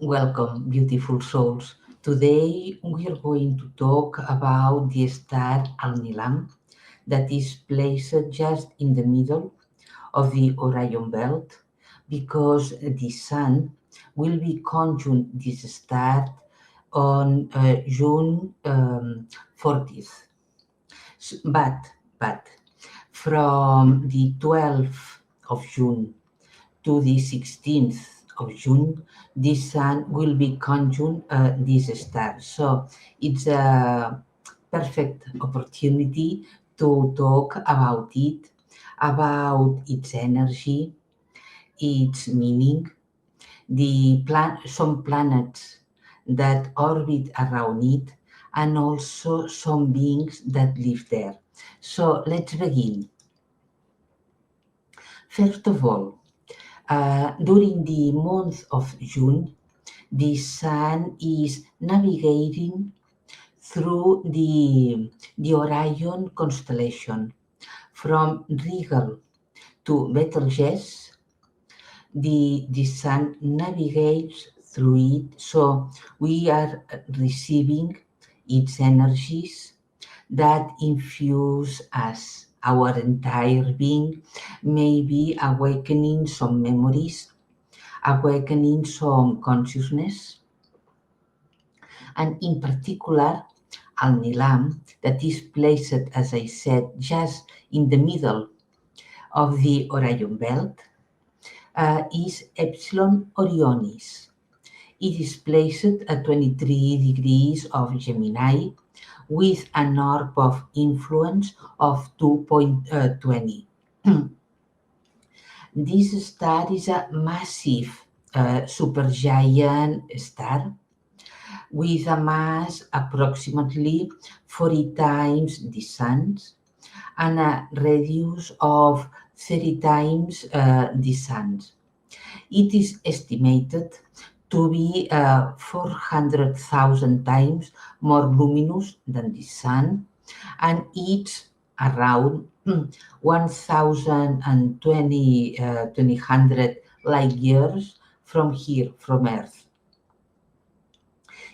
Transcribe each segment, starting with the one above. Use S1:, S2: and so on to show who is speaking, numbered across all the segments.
S1: Welcome, beautiful souls. Today we are going to talk about the star Alnilam that is placed just in the middle of the Orion belt because the sun will be conjunct this star on June 40th. But from the 12th of June to the 16th of June, the sun will be conjunct this star. So it's a perfect opportunity to talk about its energy, its meaning, some planets that orbit around it, and also some beings that live there. So let's begin. First of all, during the month of June, the sun is navigating through the Orion constellation from Regal to Betelgeuse. The sun navigates through it, so we are receiving its energies that infuse us, our entire being, maybe awakening some memories, awakening some consciousness, and in particular, Alnilam, that is placed, as I said, just in the middle of the Orion belt, is Epsilon Orionis. It is placed at 23 degrees of Gemini with an orb of influence of 2.20. This star is a massive supergiant star with a mass approximately 40 times the Sun's and a radius of 30 times the Sun's. It is estimated to be 400,000 times more luminous than the Sun, and it's around 1,200 light years from here, from Earth.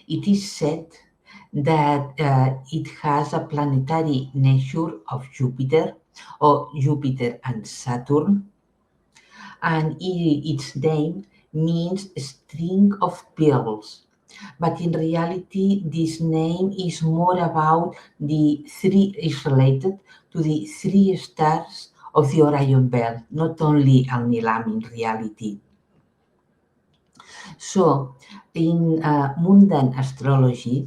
S1: It is said that it has a planetary nature of Jupiter or Jupiter and Saturn, and its name means string of pearls. But in reality, this name is more about is related to the three stars of the Orion belt, not only Alnilam in reality. So, in mundane astrology,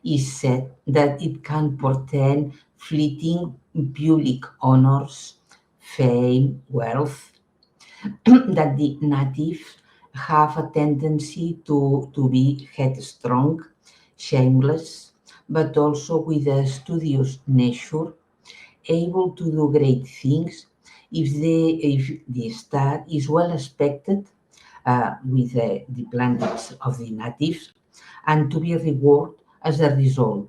S1: is said that it can portend fleeting public honors, fame, wealth, that the natives have a tendency to be headstrong, shameless, but also with a studious nature, able to do great things if the star is well aspected with the planets of the natives and to be rewarded as a result.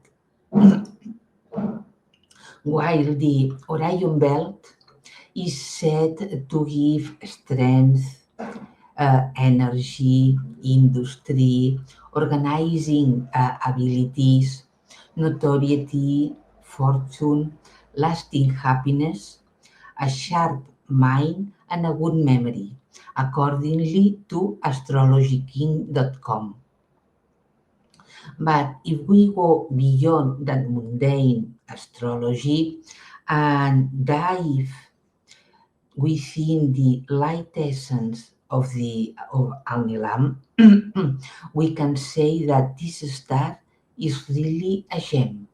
S1: While the Orion belt is said to give strength, energy, industry, organizing abilities, notoriety, fortune, lasting happiness, a sharp mind, and a good memory, accordingly to astrologyking.com. But if we go beyond that mundane astrology and dive within the light essence of Alnilam, we can say that this star is really a gem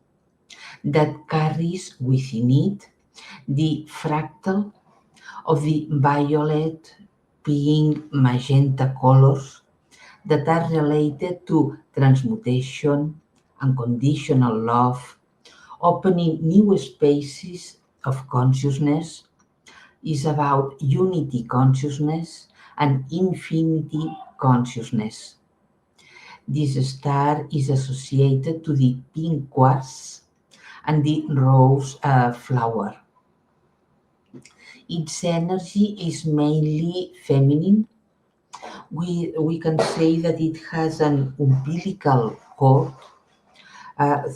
S1: that carries within it the fractal of the violet, pink, magenta colors that are related to transmutation, unconditional love, opening new spaces of consciousness, is about unity consciousness and infinity consciousness. This star is associated to the pink quartz and the rose flower. Its energy is mainly feminine, We can say that it has an umbilical cord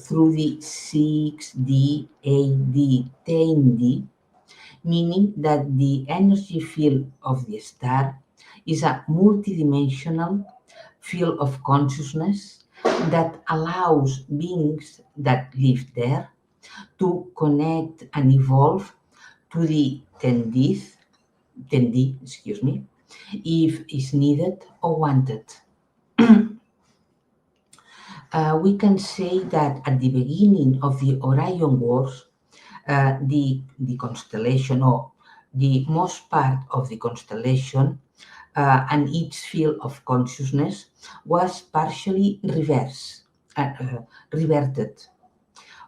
S1: through the 6D, 8D, 10D, meaning that the energy field of the star is a multidimensional field of consciousness that allows beings that live there to connect and evolve to the 10D, excuse me, if is needed or wanted. We can say that at the beginning of the Orion Wars, the constellation, or the most part of the constellation, and its field of consciousness was partially reverted,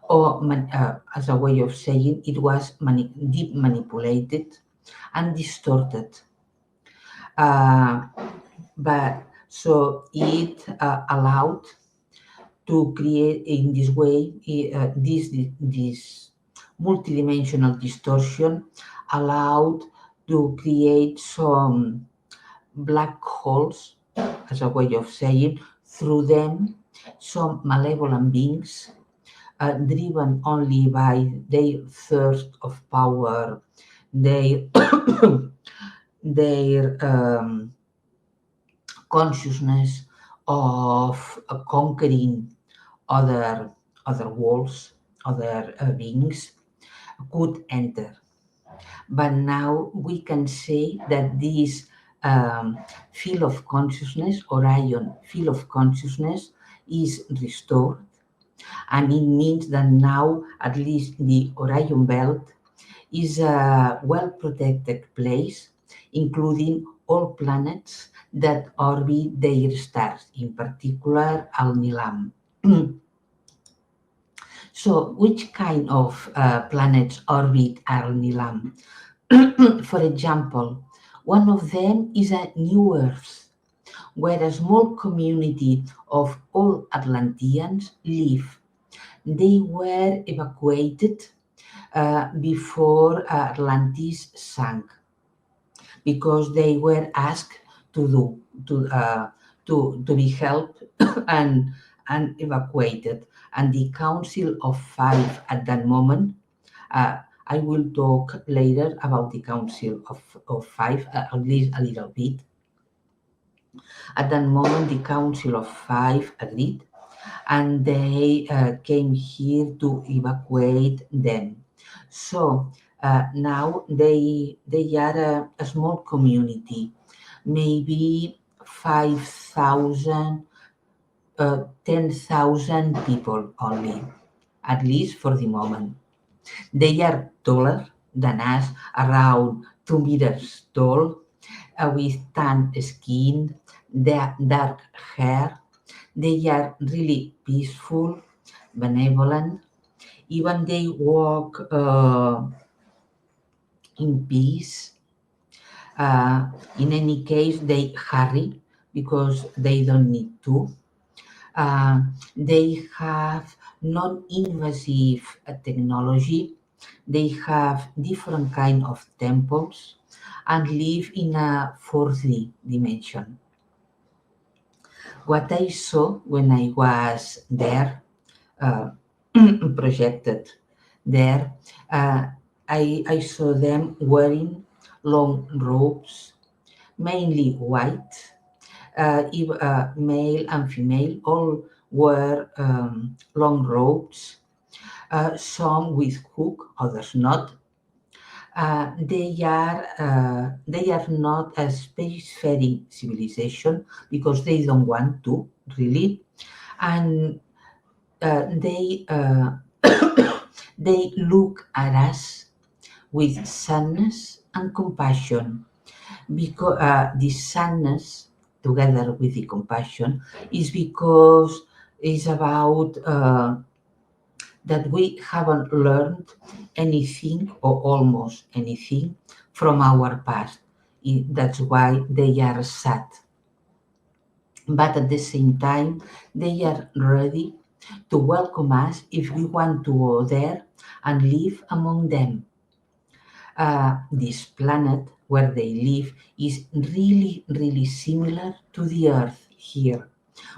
S1: or as a way of saying, it was deep manipulated and distorted. Uh, but so it allowed to create in this way this multidimensional distortion allowed to create some black holes, as a way of saying, through them some malevolent beings driven only by their thirst of power, their their consciousness of conquering other other worlds, other beings could enter. But now we can say that this field of consciousness, Orion field of consciousness, is restored, and it means that now at least the Orion belt is a well protected place, including all planets that orbit their stars, in particular Alnilam. So, which kind of planets orbit Alnilam? For example, one of them is a new Earth, where a small community of all Atlanteans live. They were evacuated before Atlantis sank, because they were asked to do to be helped and evacuated. And the Council of Five at that moment, I will talk later about the Council of Five, at least a little bit. At that moment, the Council of Five agreed, and they came here to evacuate them. So now they are a small community, maybe 5,000, 10,000 people only, at least for the moment. They are taller than us, around 2 meters tall, with tan skin, dark hair. They are really peaceful, benevolent. Even they walk in peace. In any case, they hurry because they don't need to. They have non-invasive technology. They have different kind of temples and live in a 4D dimension. What I saw when I was there, uh, projected there, I saw them wearing long robes, mainly white. Male and female all wear long robes, some with hook, others not. They are not a spacefaring civilization because they don't want to, really, and they they look at us with sadness and compassion, because the sadness together with the compassion is because it's about that we haven't learned anything, or almost anything, from our past. That's why they are sad. But at the same time, they are ready to welcome us if we want to go there and live among them. This planet where they live is really, really similar to the Earth here,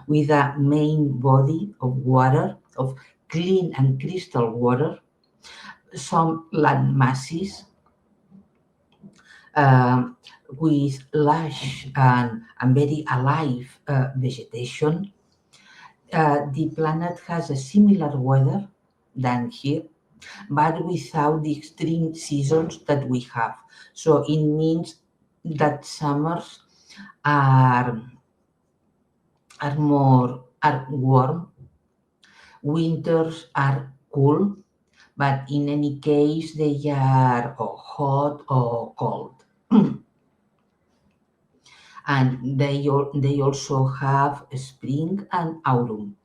S1: with a main body of water, of clean and crystal water, some land masses um, with lush and very alive vegetation. The planet has a similar weather than here, but without the extreme seasons that we have. So it means that summers are are warm, winters are cool, but in any case they are hot or cold. And they also have spring and autumn.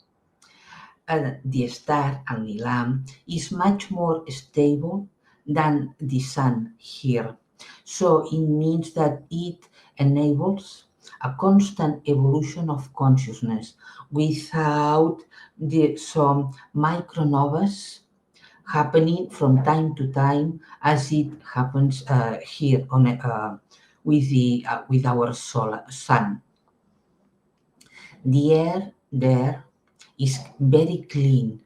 S1: The star Alnilam is much more stable than the sun here. So it means that it enables a constant evolution of consciousness without some micronovas happening from time to time as it happens here with our solar sun. The air there is very clean.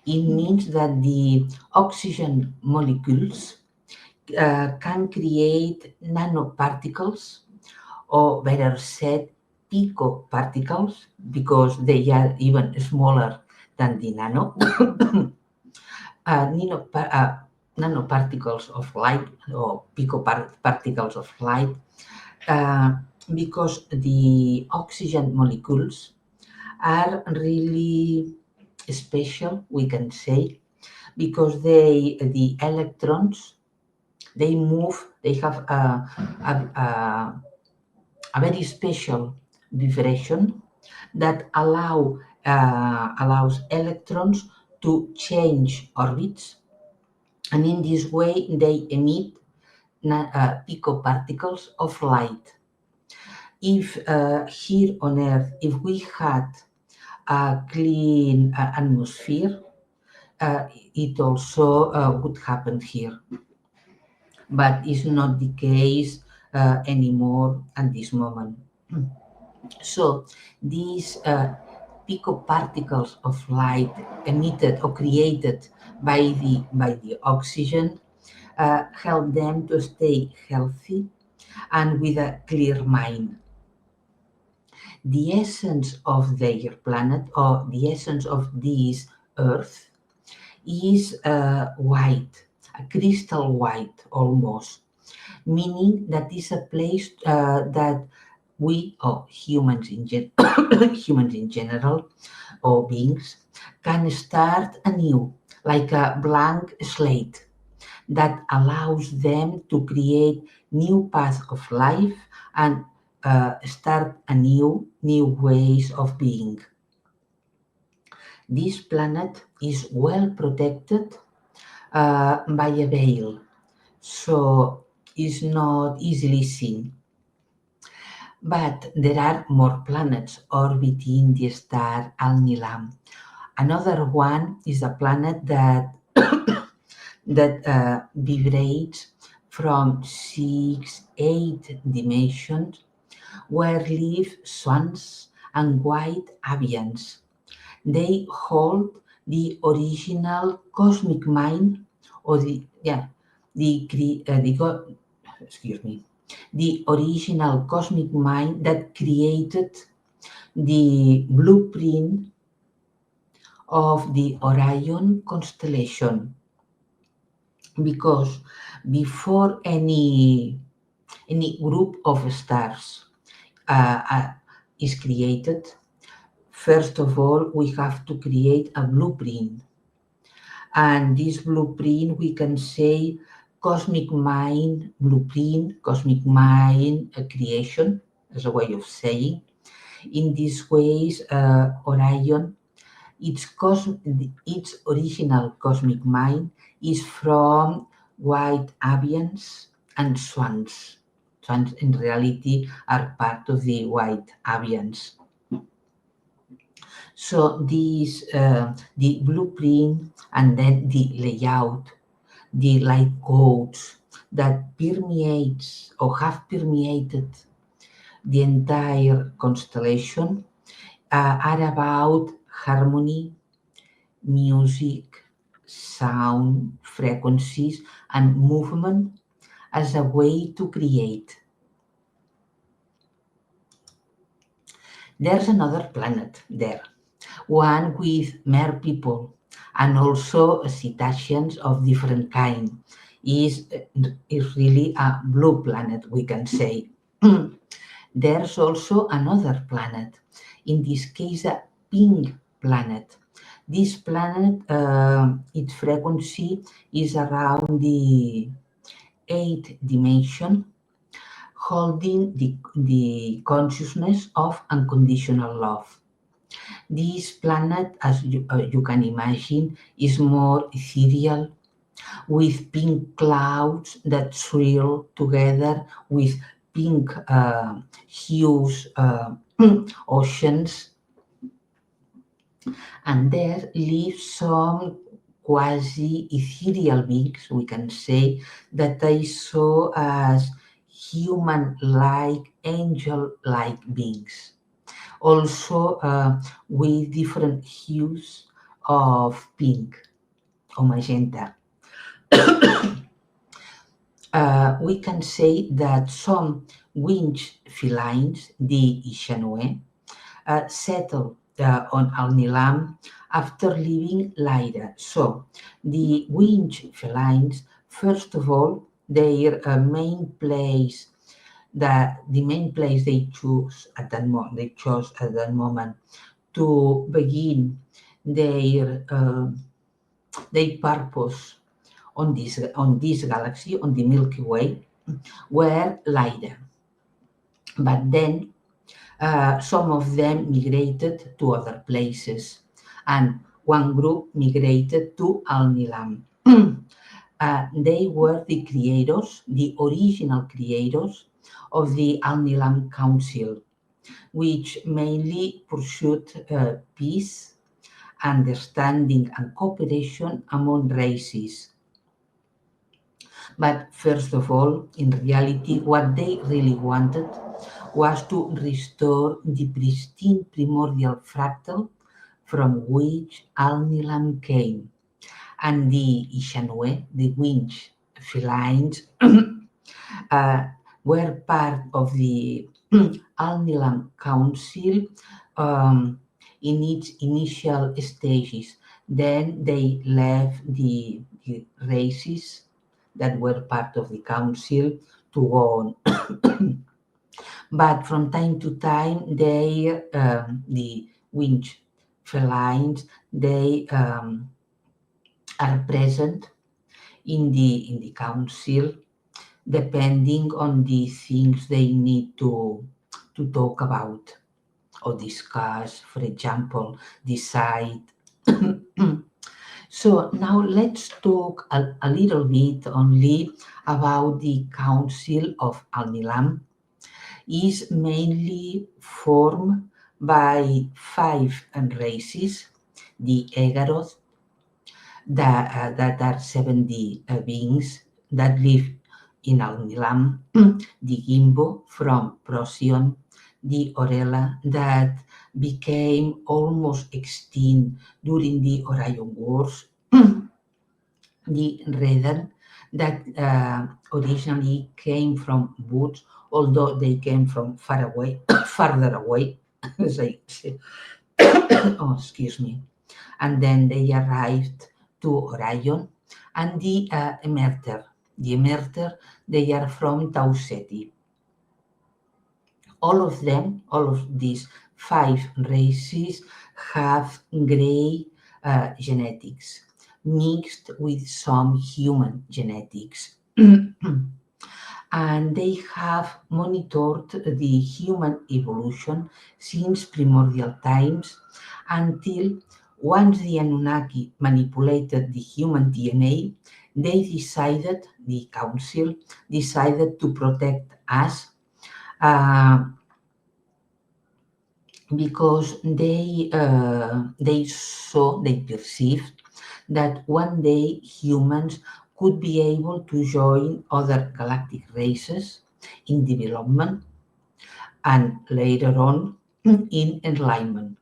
S1: It means that the oxygen molecules can create nanoparticles, or better said, picoparticles, because they are even smaller than the nano. Nano, nanoparticles of light, or picoparticles of light, uh, because the oxygen molecules are really special, we can say, because the electrons, they move, they have a very special vibration that allows electrons to change orbits, and in this way they emit picoparticles of light. If here on Earth, if we had a clean atmosphere, it also would happen here, but it's not the case anymore at this moment. So these picoparticles of light emitted or created by the oxygen help them to stay healthy and with a clear mind. The essence of their planet, or the essence of this Earth, is white, a crystal white almost, meaning that is a place that we, or humans in general, or beings, can start anew, like a blank slate that allows them to create new paths of life and start new ways of being. This planet is well protected by a veil, so is not easily seen. But there are more planets orbiting the star Alnilam. Another one is a planet that vibrates from 6, 8 dimensions, where live swans and white avians. They hold the original cosmic mind, or excuse me, the original cosmic mind that created the blueprint of the Orion constellation. Because before any group of stars is created, first of all we have to create a blueprint, and this blueprint we can say cosmic mind blueprint, cosmic mind creation, as a way of saying. In these ways, Orion, its original cosmic mind is from white avians and swans. Swans in reality are part of the white avians. So the blueprint and then the layout, the light codes, that permeates or have permeated the entire constellation are about harmony, music, sound, frequencies, and movement as a way to create. There's another planet there, one with mere people, and also cetaceans of different kind. Is is really a blue planet, we can say. There's also another planet, in this case a pink planet. This planet, its frequency is around the eighth dimension, holding the consciousness of unconditional love. This planet, as you can imagine, is more ethereal, with pink clouds that swirl together with pink hues, oceans, and there live some quasi ethereal beings, we can say, that I saw as human like, angel like beings. Also, with different hues of pink or magenta. We can say that some winged felines, the Ishanue, settle on Alnilam after leaving Lyra. So, the winged felines, first of all, their main place, the main place they chose at that moment to begin their their purpose on this galaxy, on the Milky Way, were Lyra. But then some of them migrated to other places, and one group migrated to Alnilam. They were the creators, the original creators of the Alnilam Council, which mainly pursued peace, understanding, and cooperation among races. But first of all, in reality, what they really wanted was to restore the pristine primordial fractal from which Alnilam came, and the Ishanue, the winch felines, uh, were part of the Alnilam Council in its initial stages. Then they left the races that were part of the council to go on. But from time to time, the winch felines, they are present in the council, depending on the things they need to talk about or discuss, for example, decide. So now let's talk a little bit only about the Council of Alnilam. Is mainly formed by five races: the Egaroth, that are 70 beings that live in Alnilam, the Gimbo from Procyon, the Orella that became almost extinct during the Orion Wars, the Redan that originally came from woods, although they came from far away, farther away, as I say. Oh, excuse me. And then they arrived to Orion, and the Emerter. The Emerter, they are from Tau Ceti. All of these five races have gray genetics mixed with some human genetics. And they have monitored the human evolution since primordial times until once the Anunnaki manipulated the human DNA, the council decided to protect us uh, because they perceived that one day humans could be able to join other galactic races in development and later on in enlightenment.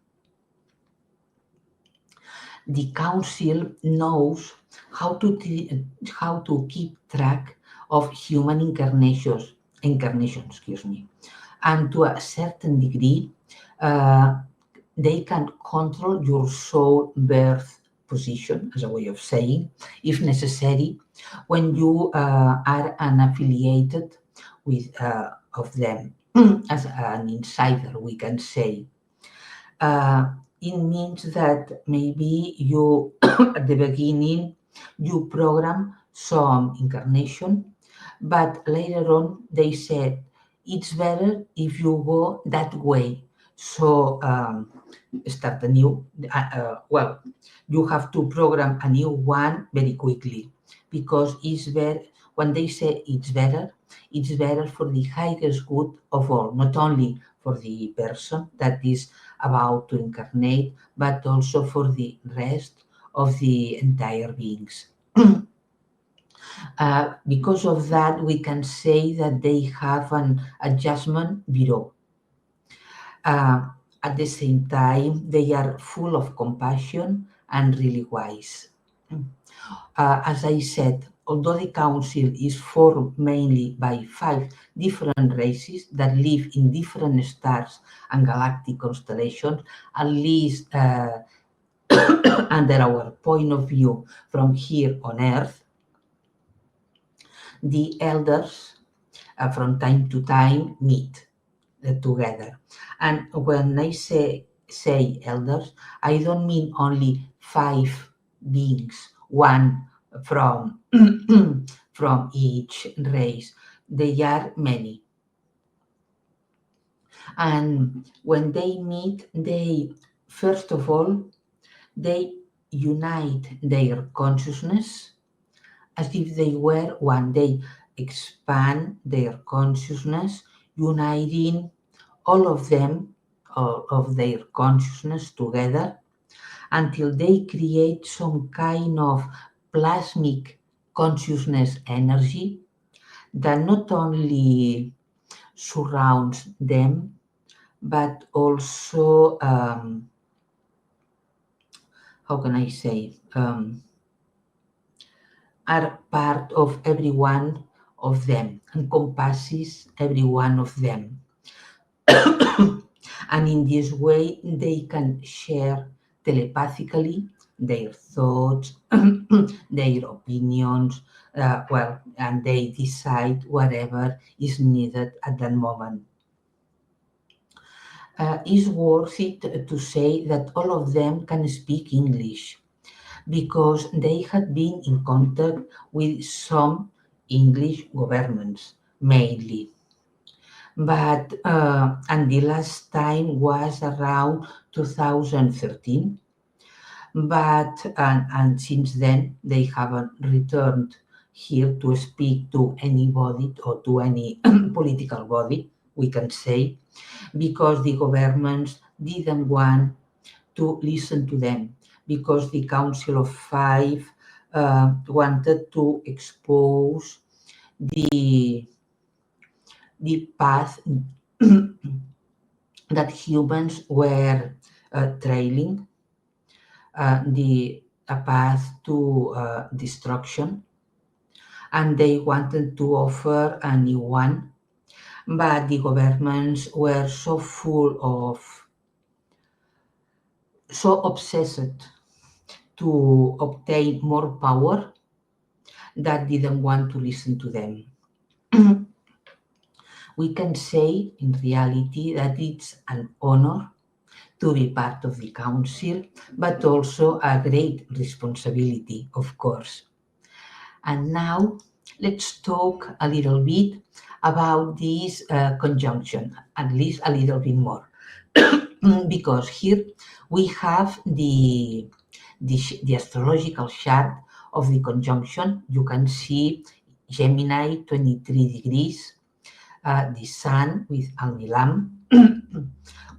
S1: The council knows how to keep track of human incarnations, excuse me, and to a certain degree, uh, they can control your soul birth position, as a way of saying, if necessary, when you are unaffiliated with of them, as an insider, we can say. Uh, it means that maybe you, at the beginning, you program some incarnation, but later on they said it's better if you go that way. So start a new, well, you have to program a new one very quickly because it's better. When they say it's better for the highest good of all, not only for the person that is about to incarnate, but also for the rest of the entire beings. Because of that, we can say that they have an adjustment bureau. Uh, at the same time, they are full of compassion and really wise. As I said, although the council is formed mainly by 5 different races that live in different stars and galactic constellations, at least under our point of view from here on Earth, the elders from time to time meet together. And when I say elders, I don't mean only 5 beings, one from from each race. They are many. And when they meet, they first of all they unite their consciousness as if they were one. They expand their consciousness, uniting all of them, all of their consciousness together until they create some kind of plasmic consciousness energy that not only surrounds them but also, how can I say, are part of every one of them, encompasses every one of them. And in this way, they can share telepathically their thoughts, their opinions, and they decide whatever is needed at that moment. It's worth it to say that all of them can speak English because they had been in contact with some English governments mainly. But and the last time was around 2013. But and since then they haven't returned here to speak to anybody or to any political body, we can say, because the governments didn't want to listen to them, because the Council of Five wanted to expose the path that humans were trailing, a path to destruction, and they wanted to offer a new one, but the governments were so full of, so obsessed to obtain more power that didn't want to listen to them. We can say in reality that it's an honor to be part of the council, but also a great responsibility, of course. And now let's talk a little bit about this conjunction, at least a little bit more, because here we have the astrological chart of the conjunction. You can see Gemini 23 degrees, the Sun with Alnilam.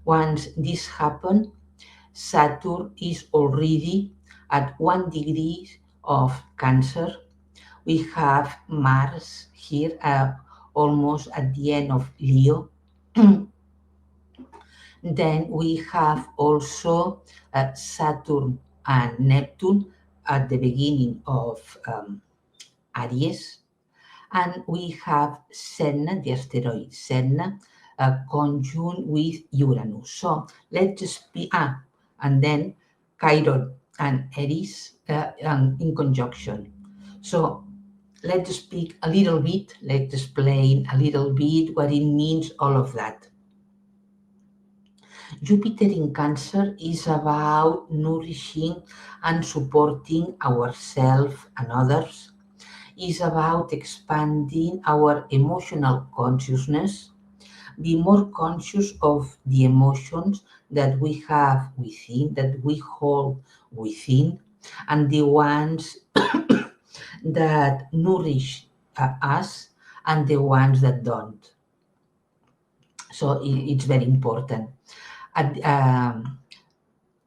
S1: Once this happens, Saturn is already at 1 degree of Cancer, We have Mars here, almost at the end of Leo. Then we have also Saturn and Neptune at the beginning of Aries. And we have Senna, the asteroid Senna, conjunct with Uranus. So let's just and then Chiron and Aries in conjunction. So let's speak a little bit, let's explain a little bit what it means, all of that. Jupiter in Cancer is about nourishing and supporting ourselves and others. Is about expanding our emotional consciousness, be more conscious of the emotions that we have within, that we hold within, and the ones that nourish us and the ones that don't. So it's very important. At,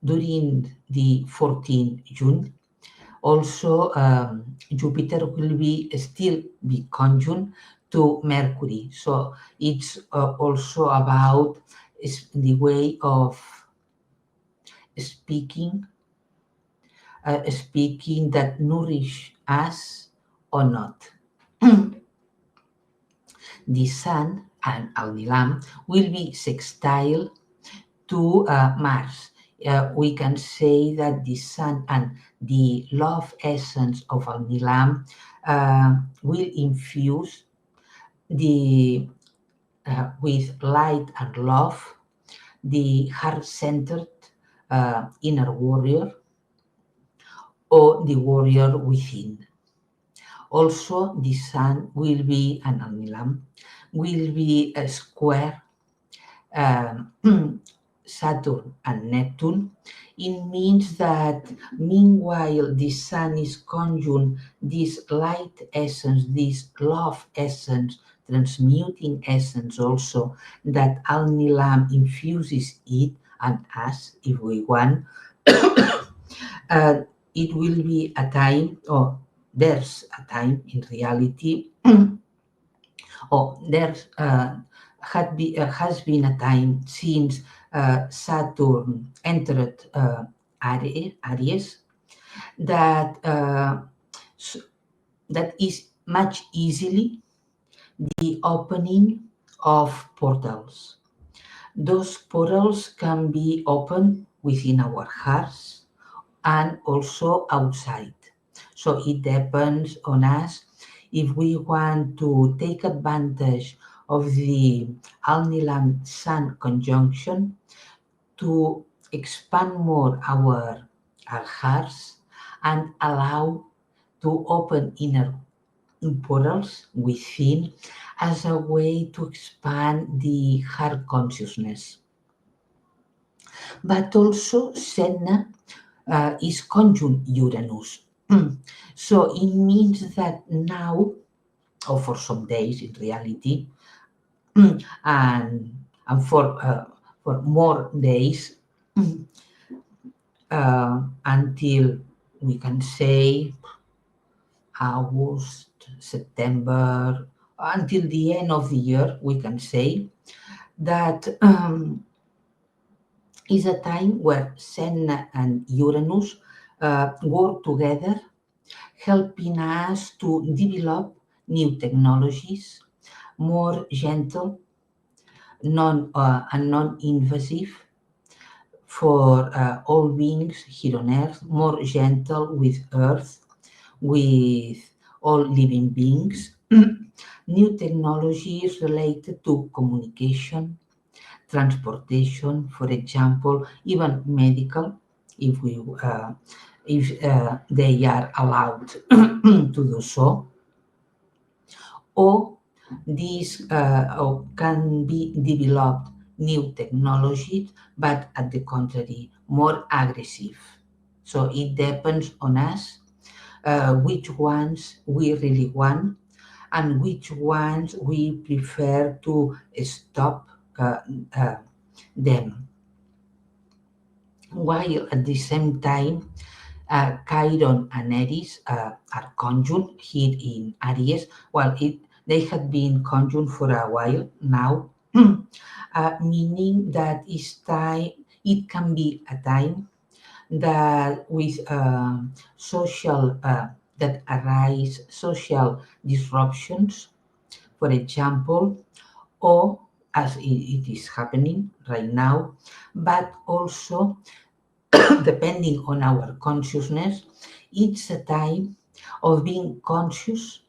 S1: during the 14th June, also Jupiter will still be conjunct to Mercury. So it's also about the way of speaking, speaking that nourish us or not. The Sun and Alnilam will be sextile to Mars. We can say that the Sun and the love essence of Alnilam will infuse the with light and love the heart-centered inner warrior or the warrior within. Also, the Sun will be an Alnilam, will be a square um, Saturn and Neptune. It means that meanwhile the Sun is conjunct this light essence, this love essence, transmuting essence also, that Alnilam infuses it and us if we want. It will be a time, or there's a time in reality, there's has been a time since Saturn entered Aries that that is much easily the opening of portals. Those portals can be opened within our hearts and also outside. So it depends on us if we want to take advantage of the Alnilam Sun conjunction to expand more our hearts and allow to open inner portals within as a way to expand the heart consciousness. But also Senna is conjunct Uranus. So it means that now, or for some days in reality, and, for more days, until we can say August, September, until the end of the year, we can say that is a time where Senna and Uranus work together, helping us to develop new technologies, more gentle, non-invasive for all beings here on Earth, more gentle with Earth, with all living beings. New technologies related to communication, transportation, for example, even medical, if they are allowed to do so, or these or can be developed new technologies, but at the contrary, more aggressive. So it depends on us which ones we really want and which ones we prefer to stop them, while at the same time Chiron and Aries are conjunct here in Aries. Well, they had been conjunct for a while now, meaning that it can be a time that with social that arise social disruptions, for example, or as it is happening right now, but also depending on our consciousness, it's a time of being conscious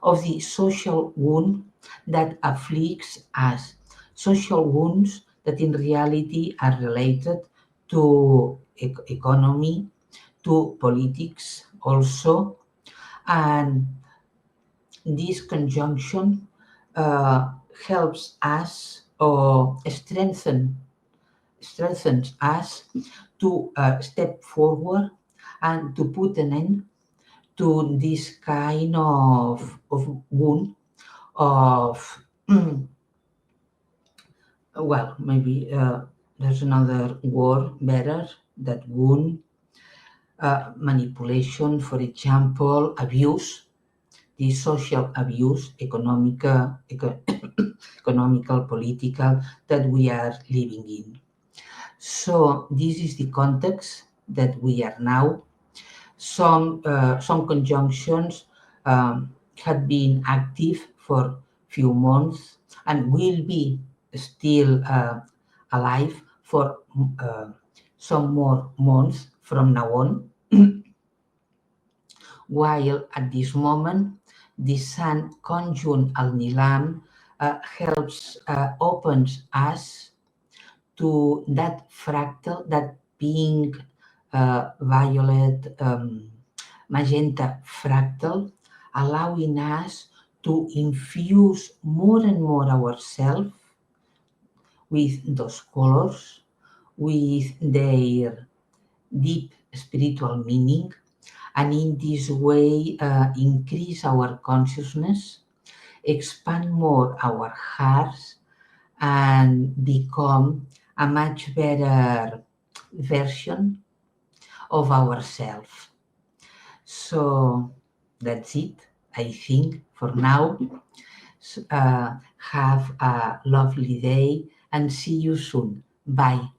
S1: of the social wound that afflicts us. Social wounds that in reality are related to economy, to politics also, and this conjunction uh, helps us or strengthens us to step forward and to put an end to this kind of wound of well, maybe there's another word better, that wound, manipulation, for example, abuse, the social abuse, economical, political, that we are living in. So this is the context that we are now. Some conjunctions had been active for few months and will be still alive for some more months from now on. While at this moment, the Sun conjunct Alnilam opens us to that fractal, that pink, violet, magenta fractal, allowing us to infuse more and more ourselves with those colors, with their deep spiritual meaning, and in this way increase our consciousness, expand more our hearts, and become a much better version of ourselves. So that's it, I think, for now. Have a lovely day and see you soon. Bye.